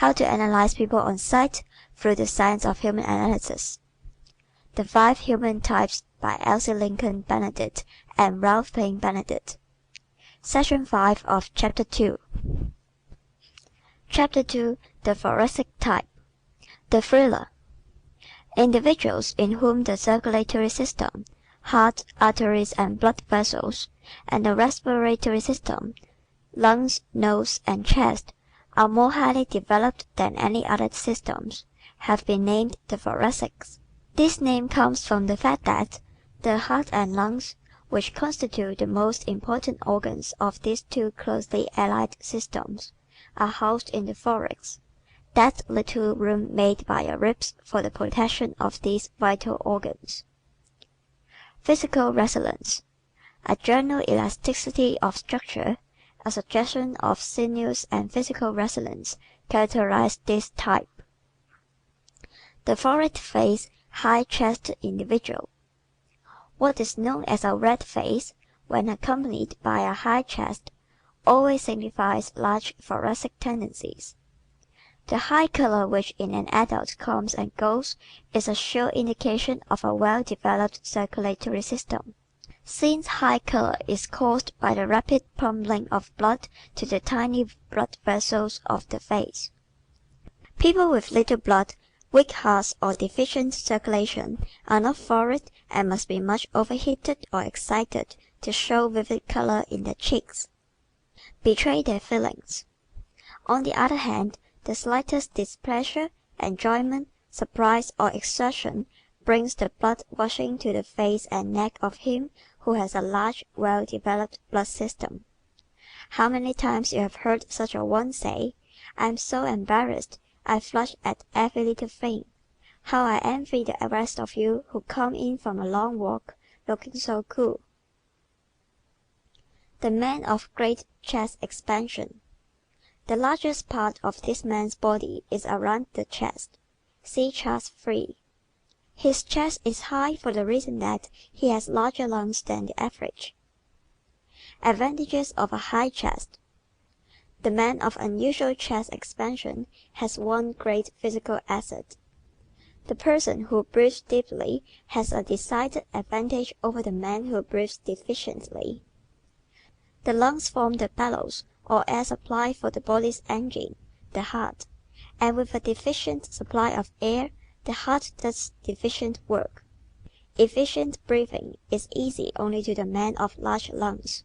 How to analyze people on sight through the science of human analysis. The 5 Human Types by Elsie Benedict and Ralph Paine Benedict. Section 5 of Chapter 2. Chapter 2. The Thoracic Type. The Thriller. Individuals in whom the circulatory system, heart, arteries and blood vessels, and the respiratory system, lungs, nose, and chest, are more highly developed than any other systems, have been named the thoracics. This name comes from the fact that the heart and lungs, which constitute the most important organs of these two closely allied systems, are housed in the thorax, that little room made by your ribs for the protection of these vital organs. Physical resilience. A general elasticity of structure, a suggestion of sinews and physical resilience characterize this type. The florid-faced, high-chested individual. What is known as a red face, when accompanied by a high chest, always signifies large thoracic tendencies. The high color which in an adult comes and goes is a sure indication of a well-developed circulatory system, since high color is caused by the rapid pummeling of blood to the tiny blood vessels of the face. People with little blood, weak hearts or deficient circulation are not florid and must be much overheated or excited to show vivid color in the cheeks, betray their feelings. On the other hand, the slightest displeasure, enjoyment, surprise or exertion brings the blood rushing to the face and neck of him who has a large, well-developed blood system. How many times you have heard such a one say, "I am so embarrassed, I flush at every little thing. How I envy the rest of you who come in from a long walk, looking so cool." The man of great chest expansion. The largest part of this man's body is around the chest. See Chart 3. His chest is high for the reason that he has larger lungs than the average. Advantages of a high chest. The man of unusual chest expansion has one great physical asset. The person who breathes deeply has a decided advantage over the man who breathes deficiently. The lungs form the bellows or air supply for the body's engine, the heart, and with a deficient supply of air, the heart does deficient work. Efficient breathing is easy only to the man of large lungs,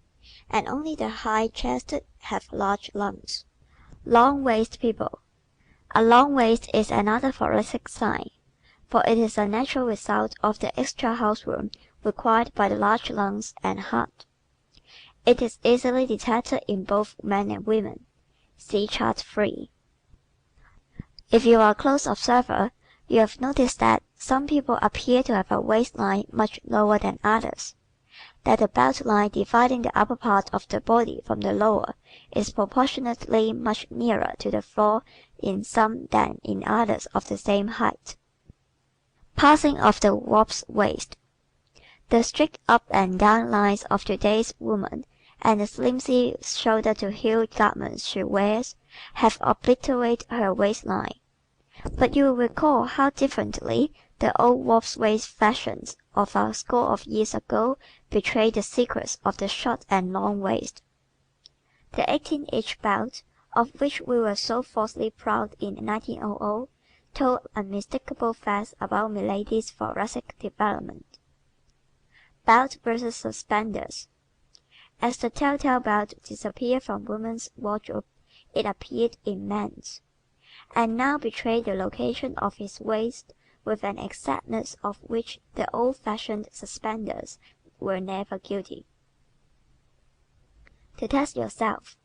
and only the high-chested have large lungs. Long-waisted people. A long waist is another thoracic sign, for it is a natural result of the extra house-room required by the large lungs and heart. It is easily detected in both men and women. See Chart 3. If you are a close observer, you have noticed that some people appear to have a waistline much lower than others, that the belt line dividing the upper part of the body from the lower is proportionately much nearer to the floor in some than in others of the same height. Passing of the warp's waist. The strict up and down lines of today's woman and the flimsy shoulder-to-heel garments she wears have obliterated her waistline. But you will recall how differently the old warp's waist fashions of a score of years ago betrayed the secrets of the short and long waist. The 18-inch belt, of which we were so falsely proud in 1900, told unmistakable facts about milady's thoracic development. Belt versus suspenders. As the telltale belt disappeared from women's wardrobe, it appeared in men's, and now betrayed the location of his waist with an exactness of which the old-fashioned suspenders were never guilty. To test yourself.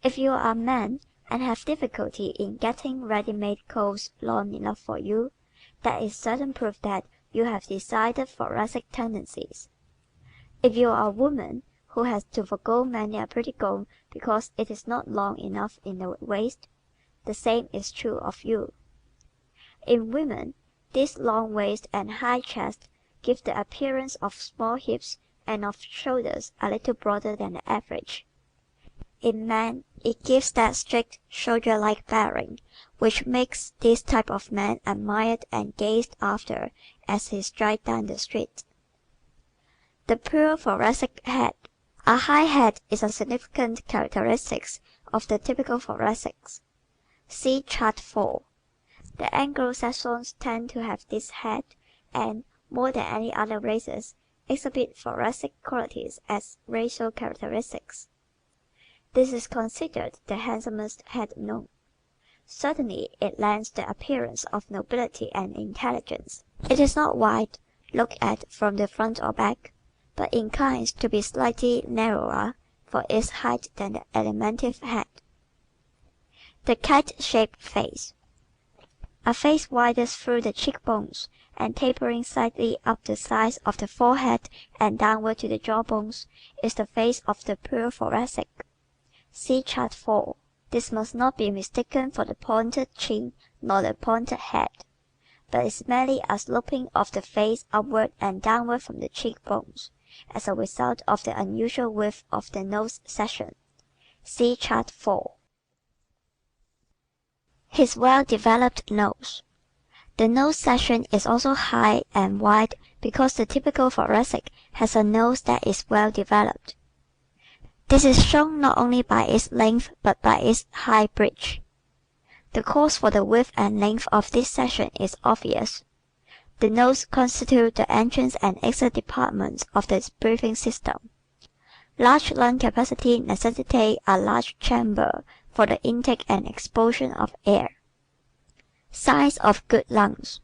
If you are a man and have difficulty in getting ready-made clothes long enough for you, that is certain proof that you have decided thoracic tendencies. If you are a woman who has to forgo many a pretty gown because it is not long enough in the waist, the same is true of you. In women, this long waist and high chest give the appearance of small hips and of shoulders a little broader than the average. In men, it gives that strict, soldier-like bearing, which makes this type of man admired and gazed after as he strides down the street. The pure thoracic head. A high head is a significant characteristic of the typical thoracics. See Chart 4. The Anglo-Saxons tend to have this head and, more than any other races, exhibit thoracic qualities as racial characteristics. This is considered the handsomest head known. Certainly it lends the appearance of nobility and intelligence. It is not wide, looked at from the front or back, but inclines to be slightly narrower for its height than the Alimentive head. The kite-shaped face. A face widest through the cheekbones and tapering slightly up the sides of the forehead and downward to the jawbones is the face of the pure thoracic. See Chart 4. This must not be mistaken for the pointed chin nor the pointed head, but is merely a sloping of the face upward and downward from the cheekbones, as a result of the unusual width of the nose section. See Chart 4. His well-developed nose. The nose section is also high and wide because the typical thoracic has a nose that is well developed. This is shown not only by its length but by its high bridge. The cause for the width and length of this section is obvious. The nose constitutes the entrance and exit departments of the breathing system. Large lung capacity necessitates a large chamber for the intake and expulsion of air. Signs of good lungs.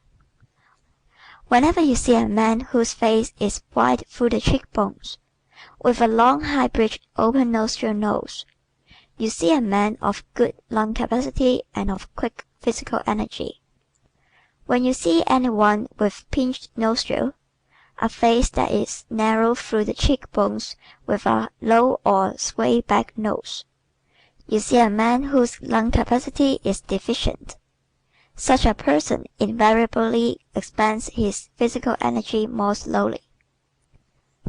Whenever you see a man whose face is wide through the cheekbones, with a long high-bridged open nostril nose, you see a man of good lung capacity and of quick physical energy. When you see anyone with pinched nostril, a face that is narrow through the cheekbones with a low or sway-back nose, you see a man whose lung capacity is deficient. Such a person invariably expends his physical energy more slowly.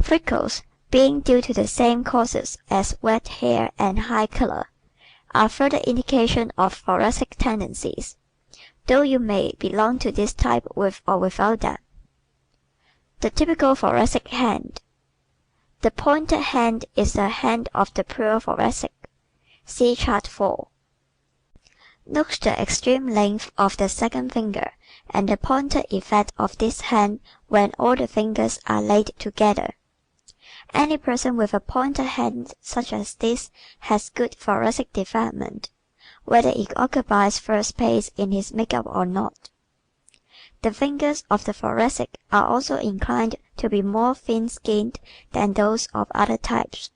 Freckles, being due to the same causes as wet hair and high color, are further indication of thoracic tendencies, though you may belong to this type with or without them. The typical thoracic hand. The pointed hand is the hand of the pure thoracic. See Chart 4. Note the extreme length of the second finger and the pointed effect of this hand when all the fingers are laid together. Any person with a pointed hand such as this has good thoracic development, whether it occupies first place in his makeup or not. The fingers of the thoracic are also inclined to be more thin-skinned than those of other types.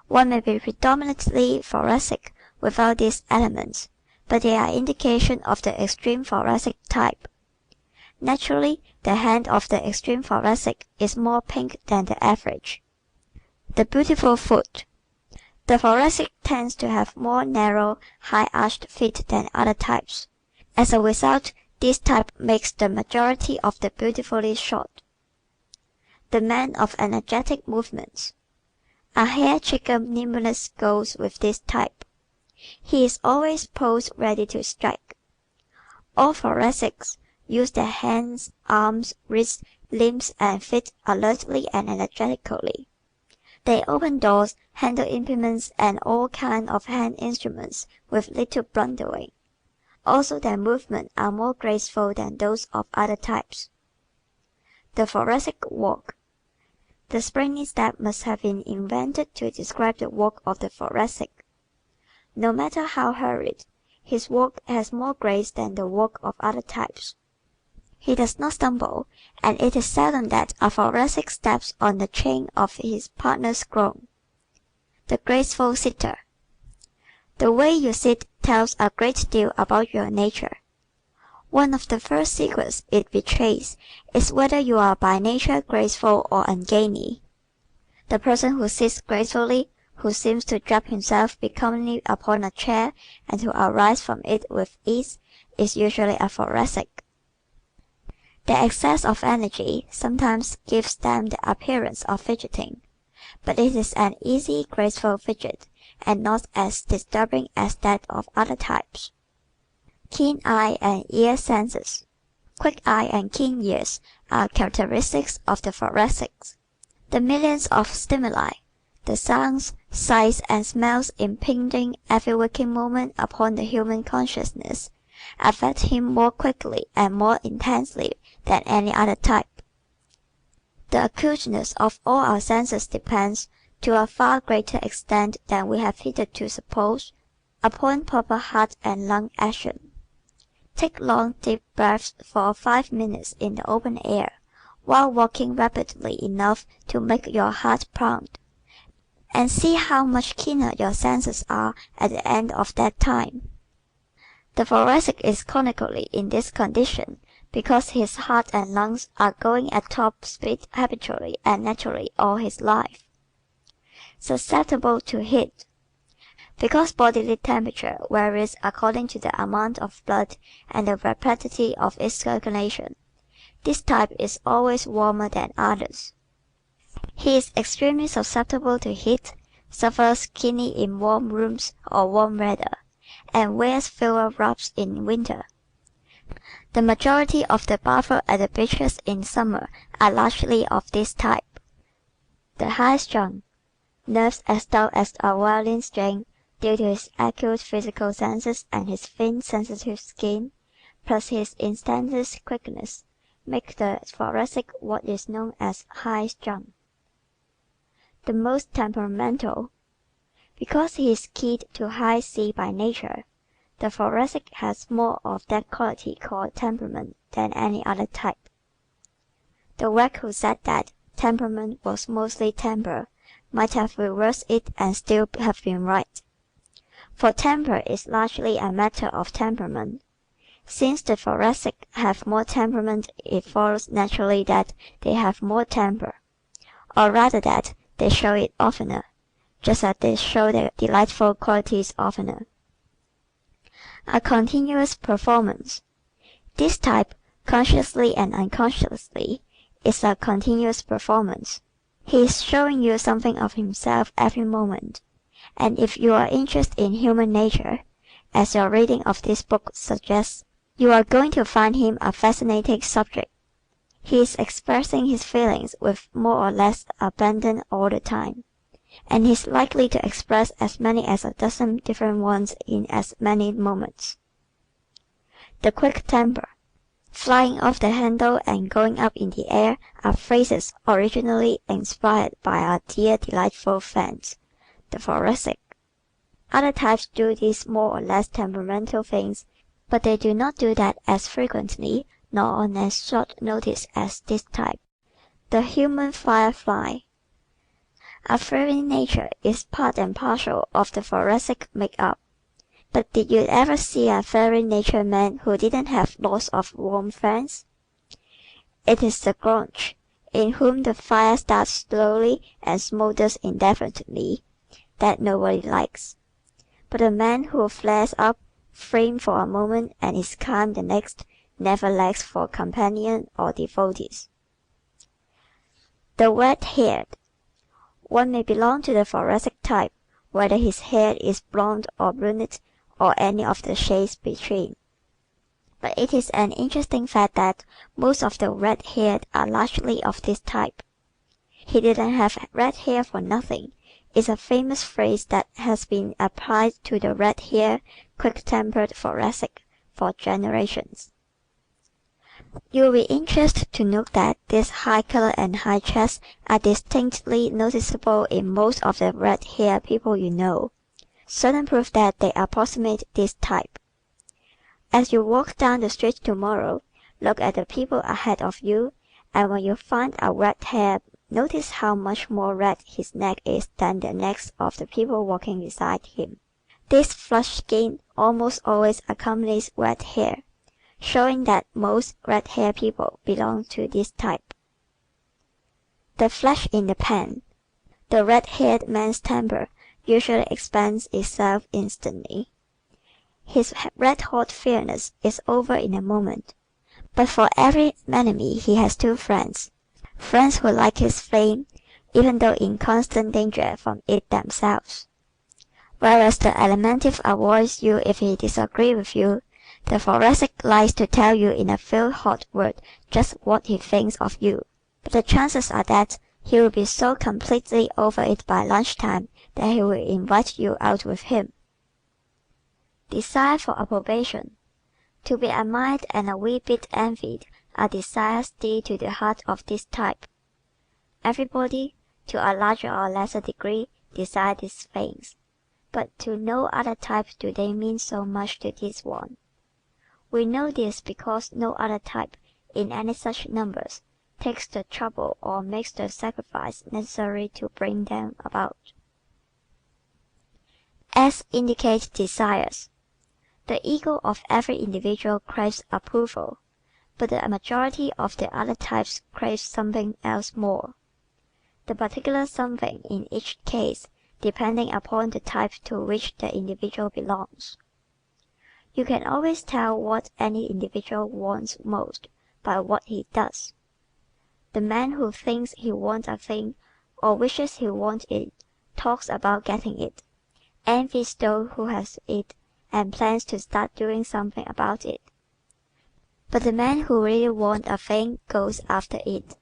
One may be predominantly thoracic without these elements, but they are indication of the extreme thoracic type. Naturally, the hand of the extreme thoracic is more pink than the average. The beautiful foot. The thoracic tends to have more narrow, high-arched feet than other types. As a result, this type makes the majority of the beautifully short. The man of energetic movements. A hair-trigger nimbleness goes with this type. He is always posed ready to strike. All thoracics use their hands, arms, wrists, limbs, and feet alertly and energetically. They open doors, handle implements, and all kinds of hand instruments with little blundering. Also their movements are more graceful than those of other types. The thoracic walk. The springy step must have been invented to describe the walk of the thoracic. No matter how hurried, his walk has more grace than the walk of other types. He does not stumble, and it is seldom that a thoracic steps on the chain of his partner's groin. The graceful sitter. The way you sit tells a great deal about your nature. One of the first secrets it betrays is whether you are by nature graceful or ungainly. The person who sits gracefully, who seems to drop himself becomingly upon a chair and to arise from it with ease, is usually a thoracic. The excess of energy sometimes gives them the appearance of fidgeting, but it is an easy, graceful fidget and not as disturbing as that of other types. Keen eye and ear senses. Quick eye and keen ears are characteristics of the thoracics. The millions of stimuli, the sounds, sights, and smells impinging every waking moment upon the human consciousness, affect him more quickly and more intensely than any other type. The acuteness of all our senses depends, to a far greater extent than we have hitherto supposed, upon proper heart and lung action. Take long deep breaths for 5 minutes in the open air, while walking rapidly enough to make your heart pound, and see how much keener your senses are at the end of that time. The thoracic is chronically in this condition because his heart and lungs are going at top speed habitually and naturally all his life. Susceptible to heat. Because bodily temperature varies according to the amount of blood and the rapidity of its circulation, this type is always warmer than others. He is extremely susceptible to heat, suffers keenly in warm rooms or warm weather, and wears fewer wraps in winter. The majority of the bathers at the beaches in summer are largely of this type. The high-strung, nerves as stout as a violin string, due to his acute physical senses and his thin, sensitive skin, plus his instantaneous quickness, make the thoracic what is known as high-strung. The most temperamental. Because he is keyed to high C by nature, the thoracic has more of that quality called temperament than any other type. The wag who said that temperament was mostly temper might have reversed it and still have been right. For temper is largely a matter of temperament. Since the thoracic have more temperament, it follows naturally that they have more temper, or rather that they show it oftener, just as they show their delightful qualities oftener. A continuous performance. This type, consciously and unconsciously, is a continuous performance. He is showing you something of himself every moment, and if you are interested in human nature, as your reading of this book suggests, you are going to find him a fascinating subject. He is expressing his feelings with more or less abandon all the time, and he is likely to express as many as a dozen different ones in as many moments. The quick temper, flying off the handle and going up in the air are phrases originally inspired by our dear delightful friends, the thoracic. Other types do these more or less temperamental things, but they do not do that as frequently nor on as short notice as this type. The human firefly. A fiery nature is part and parcel of the thoracic make-up. But did you ever see a fiery nature man who didn't have lots of warm friends? It is the grouch, in whom the fire starts slowly and smolders indefinitely, that nobody likes. But a man who flares up, flame for a moment and is calm the next, never lacks for companion or devotees. The red-haired. One may belong to the thoracic type, whether his hair is blonde or brunette or any of the shades between. But it is an interesting fact that most of the red-haired are largely of this type. He didn't have red hair for nothing is a famous phrase that has been applied to the red-haired, quick-tempered thoracic for generations. You will be interested to note that this high color and high chest are distinctly noticeable in most of the red-haired people you know, certain proof that they approximate this type. As you walk down the street tomorrow, look at the people ahead of you, and when you find a red hair, notice how much more red his neck is than the necks of the people walking beside him. This flushed skin almost always accompanies red hair, showing that most red-haired people belong to this type. The flash in the pan. The red-haired man's temper usually expends itself instantly. His red-hot fierceness is over in a moment. But for every enemy he has two friends. Friends who like his flame, even though in constant danger from it themselves. Whereas the Alimentive avoids you if he disagrees with you, the Thoracic likes to tell you in a few hot words just what he thinks of you. But the chances are that he will be so completely over it by lunchtime that he will invite you out with him. Desire for approbation. To be admired and a wee bit envied are desires dear to the heart of this type. Everybody, to a larger or lesser degree, desires these things, but to no other type do they mean so much to this one. We know this because no other type, in any such numbers, takes the trouble or makes the sacrifice necessary to bring them about. S indicates desires. The ego of every individual craves approval, but the majority of the other types craves something else more. The particular something in each case depending upon the type to which the individual belongs. You can always tell what any individual wants most by what he does. The man who thinks he wants a thing or wishes he wants it talks about getting it, envies those who has it, and plans to start doing something about it. But the man who really wants a thing goes after it,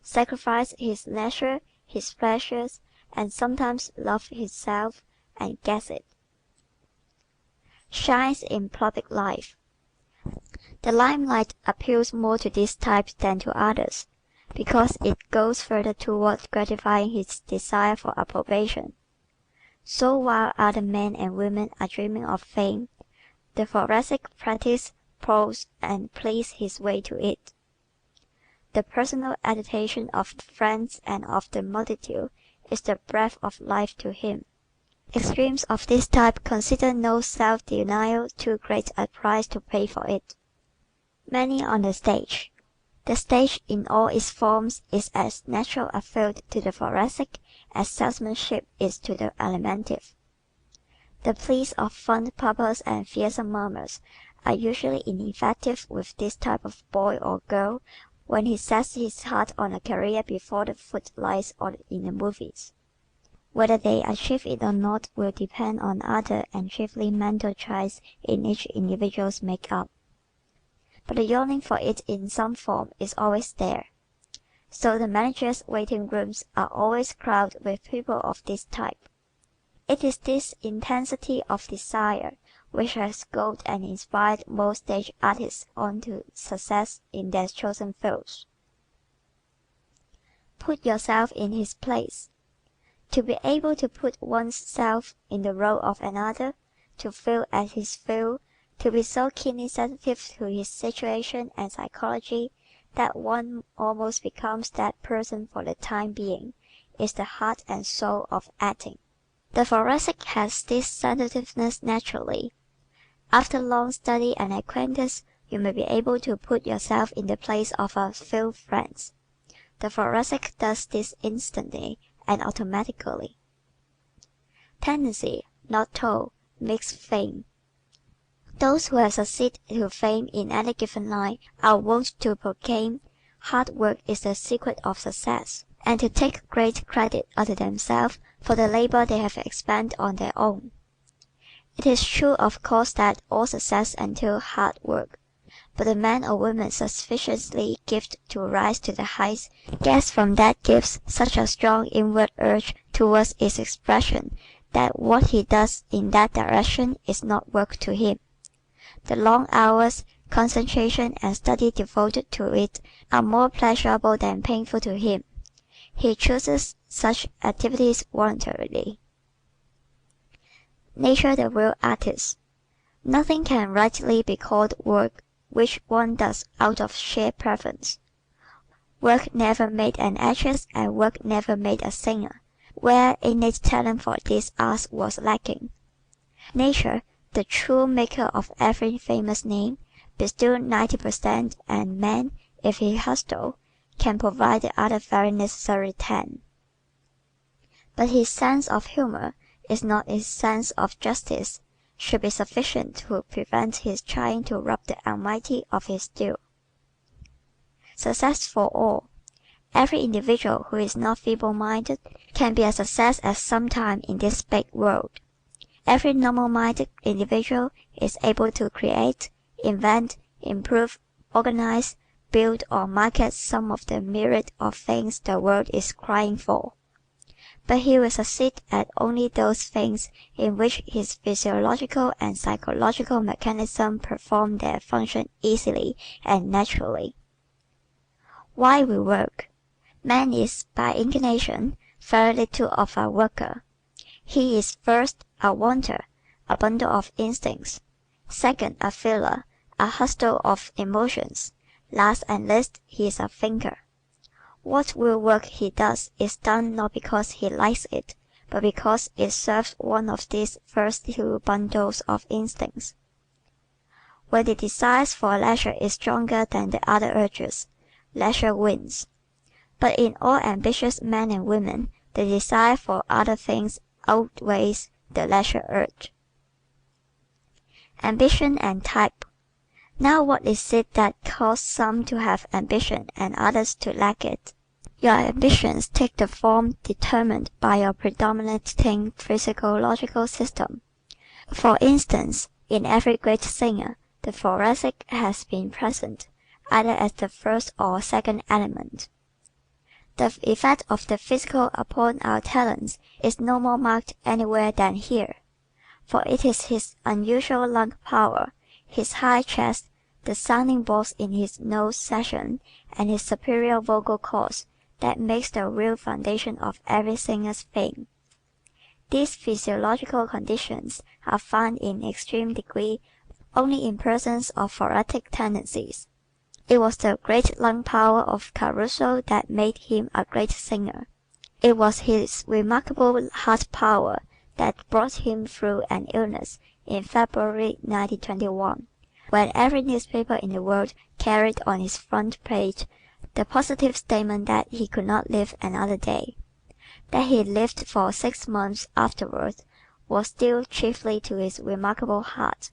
sacrifices his leisure, his pleasures, and sometimes loves himself, and gets it. Shines in public life. The limelight appeals more to this type than to others, because it goes further toward gratifying his desire for approbation. So while other men and women are dreaming of fame, the Thoracic practices, plods, and pleads his way to it. The personal agitation of friends and of the multitude is the breath of life to him. Extremes of this type consider no self-denial too great a price to pay for it. Many on the stage. The stage in all its forms is as natural a field to the Thoracic as salesmanship is to the Alimentive. The pleas of fond purpose and fearsome murmurs are usually ineffective with this type of boy or girl when he sets his heart on a career before the footlights or in the movies. Whether they achieve it or not will depend on other and chiefly mental traits in each individual's make-up. But the yearning for it in some form is always there. So the managers' waiting rooms are always crowded with people of this type. It is this intensity of desire which has goaded and inspired most stage artists on to success in their chosen fields. Put yourself in his place. To be able to put one's self in the role of another, to feel as he feels, to be so keenly sensitive to his situation and psychology that one almost becomes that person for the time being, is the heart and soul of acting. The Thoracic has this sensitiveness naturally. After long study and acquaintance, you may be able to put yourself in the place of a few friends. The Thoracic does this instantly and automatically. Tendency, not toil, makes fame. Those who have succeeded to fame in any given line are wont to proclaim hard work is the secret of success, and to take great credit unto themselves for the labor they have expended on their own. It is true of course that all success entails hard work, but the man or woman sufficiently gifted to rise to the heights gets from that gift such a strong inward urge towards its expression that what he does in that direction is not work to him. The long hours, concentration, and study devoted to it are more pleasurable than painful to him. He chooses such activities voluntarily. Nature the real artist. Nothing can rightly be called work which one does out of sheer preference. Work never made an actress and work never made a singer, where innate talent for these arts was lacking. Nature, the true maker of every famous name, bestowed 90%, and man, if he hustle, can provide the other very necessary 10. But his sense of humor is not his sense of justice, should be sufficient to prevent his trying to rob the Almighty of his due. Success for all. Every individual who is not feeble-minded can be a success at some time in this big world. Every normal-minded individual is able to create, invent, improve, organize, build or market some of the myriad of things the world is crying for. But he will succeed at only those things in which his physiological and psychological mechanism perform their function easily and naturally. Why we work? Man is, by inclination, very little of a worker. He is first a wanter, a bundle of instincts; second a feeler, a hustle of emotions; last and least he is a thinker. What will work he does is done not because he likes it, but because it serves one of these first two bundles of instincts. When the desire for leisure is stronger than the other urges, leisure wins. But in all ambitious men and women the desire for other things outweighs the leisure urge. Ambition and type. Now what is it that causes some to have ambition and others to lack it? Your ambitions take the form determined by your predominating physiological system. For instance, in every great singer, the thoracic has been present, either as the first or second element. The effect of the physical upon our talents is no more marked anywhere than here, for it is his unusual lung power, his high chest, the sounding box in his nose section, and his superior vocal cords that makes the real foundation of every singer's fame. These physiological conditions are found in extreme degree only in persons of thoracic tendencies. It was the great lung power of Caruso that made him a great singer. It was his remarkable heart power that brought him through an illness in February 1921, when every newspaper in the world carried on its front page the positive statement that he could not live another day. That he lived for 6 months afterward was due chiefly to his remarkable heart.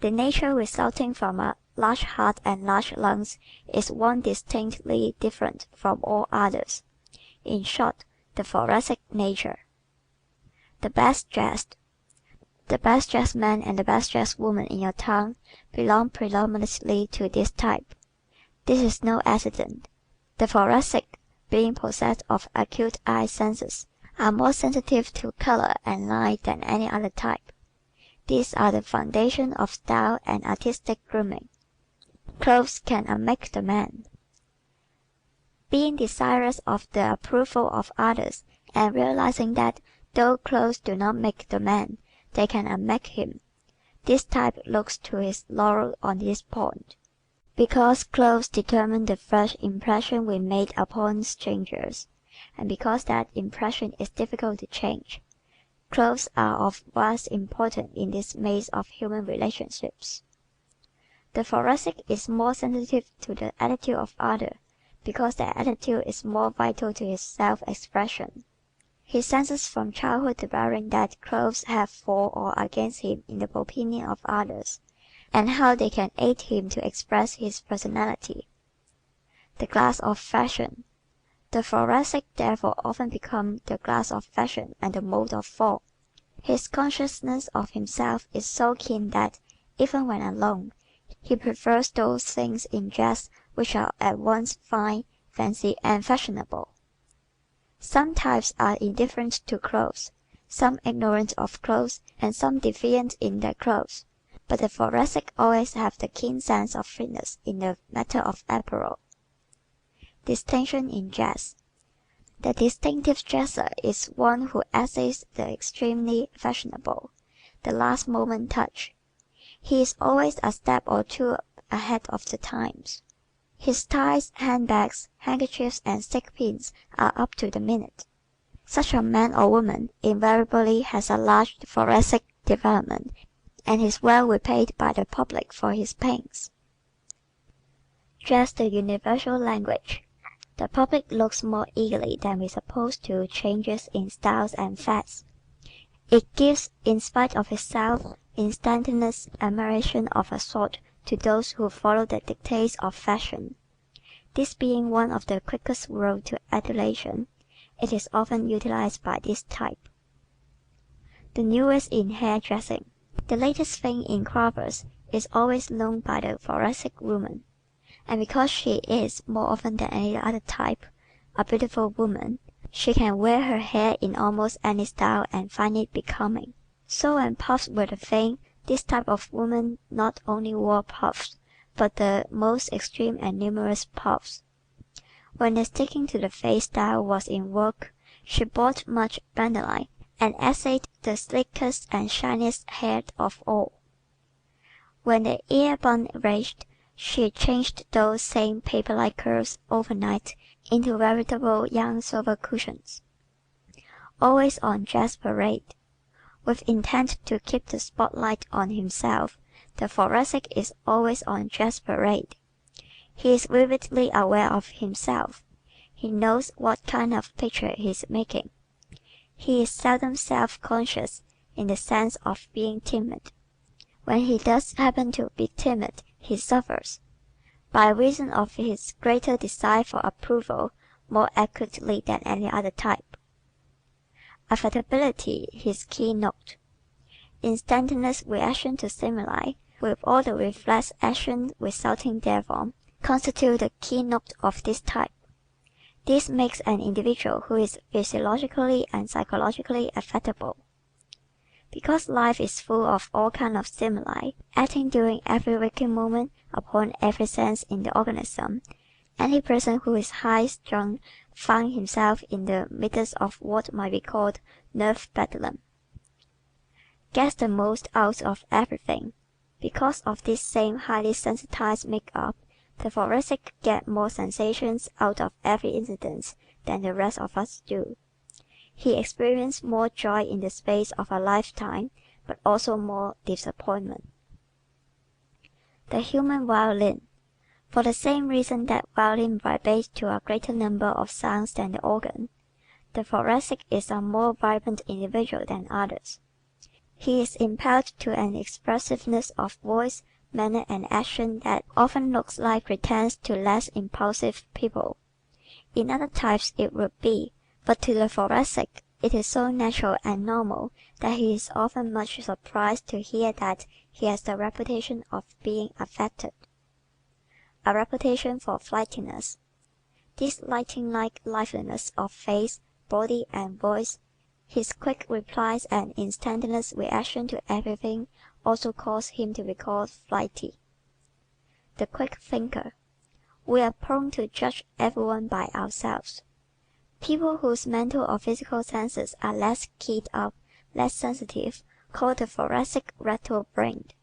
The nature resulting from a large heart and large lungs is one distinctly different from all others. In short, the thoracic nature. The best dressed. The best dressed man and the best dressed woman in your town belong predominantly to this type. This is no accident. The thoracic, being possessed of acute eye senses, are more sensitive to color and line than any other type. These are the foundation of style and artistic grooming. Clothes can unmake the man. Being desirous of the approval of others and realizing that though clothes do not make the man, they can unmake him, this type looks to his laurel on this point. Because clothes determine the first impression we make upon strangers, and because that impression is difficult to change, clothes are of vast importance in this maze of human relationships. The thoracic is more sensitive to the attitude of others because their attitude is more vital to his self-expression. He senses from childhood the bearing that clothes have for or against him in the opinion of others, and how they can aid him to express his personality. The glass of fashion. The thoracic therefore often becomes the glass of fashion and the mold of thought. His consciousness of himself is so keen that, even when alone, he prefers those things in dress which are at once fine, fancy, and fashionable. Some types are indifferent to clothes, some ignorant of clothes, and some defiant in their clothes. But the thoracic always have the keen sense of fitness in the matter of apparel. Distinction in dress. The distinctive dresser is one who essays the extremely fashionable, the last moment touch. He is always a step or two ahead of the times. His ties, handbags, handkerchiefs, and stick pins are up to the minute. Such a man or woman invariably has a large thoracic development, and is well repaid by the public for his pains. Dress the universal language. The public looks more eagerly than we suppose to changes in styles and fads. It gives, in spite of itself, instantaneous admiration of a sort to those who follow the dictates of fashion. This being one of the quickest roads to adulation, it is often utilized by this type. the newest in hairdressing. The latest thing in clothes is always known by the thoracic woman, and because she is, more often than any other type, a beautiful woman, she can wear her hair in almost any style and find it becoming. So when puffs were the thing, this type of woman not only wore puffs, but the most extreme and numerous puffs. When the sticking to the face style was in vogue, she bought much benelite and essayed the slickest and shiniest hair of all. When the ear bun raged, she changed those same paper-like curls overnight into veritable young silver cushions. Always on dress parade, with intent to keep the spotlight on himself, the thoracic is always on dress parade. He is vividly aware of himself. He knows what kind of picture he is making. He is seldom self-conscious in the sense of being timid. When he does happen to be timid, he suffers, by reason of his greater desire for approval, more acutely than any other type. Affectability his keynote. Instantaneous reaction to stimuli, with all the reflex action resulting therefrom, constitute the keynote of this type. This makes an individual who is physiologically and psychologically affectable. Because life is full of all kinds of stimuli, acting during every waking moment upon every sense in the organism, any person who is high-strung finds himself in the midst of what might be called nerve bedlam. Gets the most out of everything. Because of this same highly sensitized make-up, the thoracic gets more sensations out of every incident than the rest of us do. He experiences more joy in the space of a lifetime, but also more disappointment. The human violin. For the same reason that violin vibrates to a greater number of sounds than the organ, the thoracic is a more vibrant individual than others. He is impelled to an expressiveness of voice, manner, and action that often looks like pretense to less impulsive people. In other types it would be, but to the thoracic it is so natural and normal that he is often much surprised to hear that he has the reputation of being affected. A reputation for flightiness. This lightning-like liveliness of face, body, and voice, his quick replies and instantaneous reaction to everything also cause him to be called flighty. The quick thinker. We are prone to judge everyone by ourselves. People whose mental or physical senses are less keyed up, less sensitive, call the thoracic rattle-brained.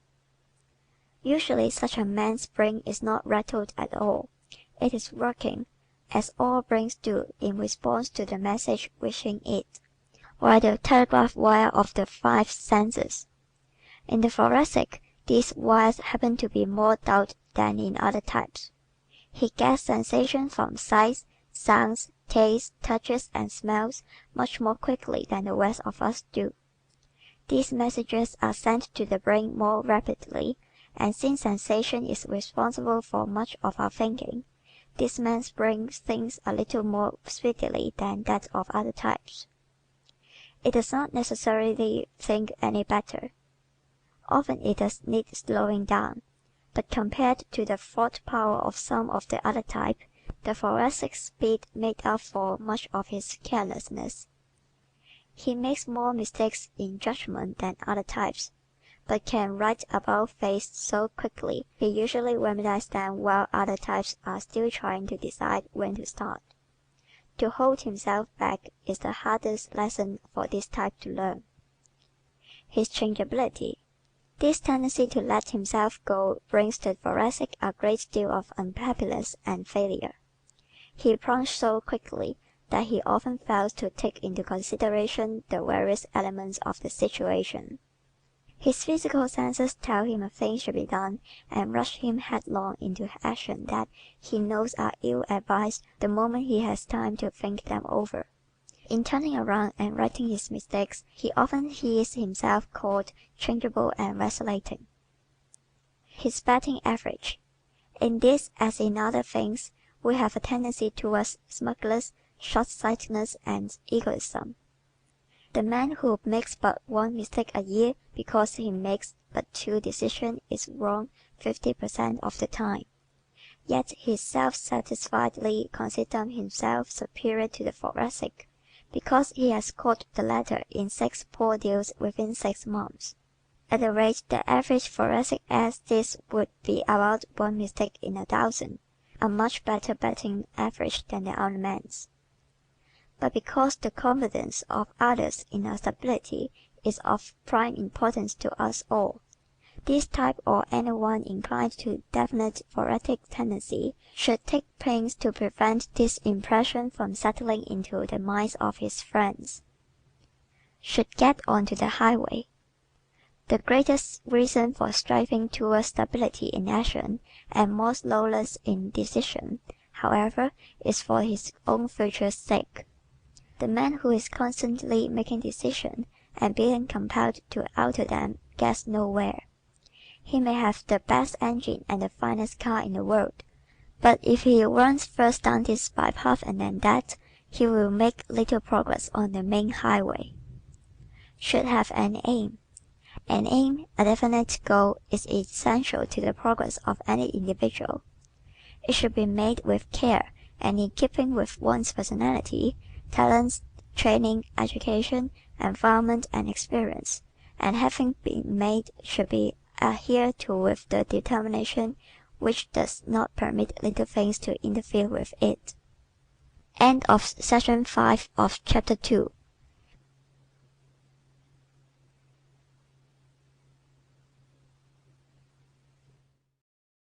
Usually such a man's brain is not rattled at all. It is working, as all brains do, in response to the message reaching it, or the telegraph wire of the five senses. In the thoracic, these wires happen to be more dulled than in other types. He gets sensations from sights, sounds, tastes, touches, and smells much more quickly than the rest of us do. These messages are sent to the brain more rapidly, and since sensation is responsible for much of our thinking, this man's brain thinks a little more speedily than that of other types. It does not necessarily think any better. Often it does need slowing down, but compared to the thought power of some of the other type, the thoracic speed made up for much of his carelessness. He makes more mistakes in judgment than other types, but can write about face so quickly he usually remedies them while other types are still trying to decide when to start. To hold himself back is the hardest lesson for this type to learn. His changeability. This tendency to let himself go brings the thoracic a great deal of unhappiness and failure. He plunges so quickly that he often fails to take into consideration the various elements of the situation. His physical senses tell him a thing should be done and rush him headlong into action that he knows are ill-advised the moment he has time to think them over. In turning around and righting his mistakes, he often hears himself called changeable and vacillating. His batting average. In this, as in other things, we have a tendency towards smugness, short-sightedness, and egoism. The man who makes but one mistake a year because he makes but two decisions is wrong 50% of the time. Yet he self-satisfiedly considers himself superior to the thoracic because he has caught the latter in 6 poor deals within 6 months. At the rate the average thoracic adds this would be about one mistake in 1,000, a much better betting average than the other man's. But because the confidence of others in our stability is of prime importance to us all, this type or anyone inclined to definite thoracic tendency should take pains to prevent this impression from settling into the minds of his friends. Should get onto the highway. The greatest reason for striving towards stability in action and more slowness in decision, however, is for his own future's sake. The man who is constantly making decisions and being compelled to alter them gets nowhere. He may have the best engine and the finest car in the world, but if he runs first down this bypath and then that, he will make little progress on the main highway. Should have an aim. An aim, a definite goal, is essential to the progress of any individual. It should be made with care and in keeping with one's personality, talents, training, education, environment, and experience, and having been made should be adhered to with the determination which does not permit little things to interfere with it. End of Section 5 of Chapter 2.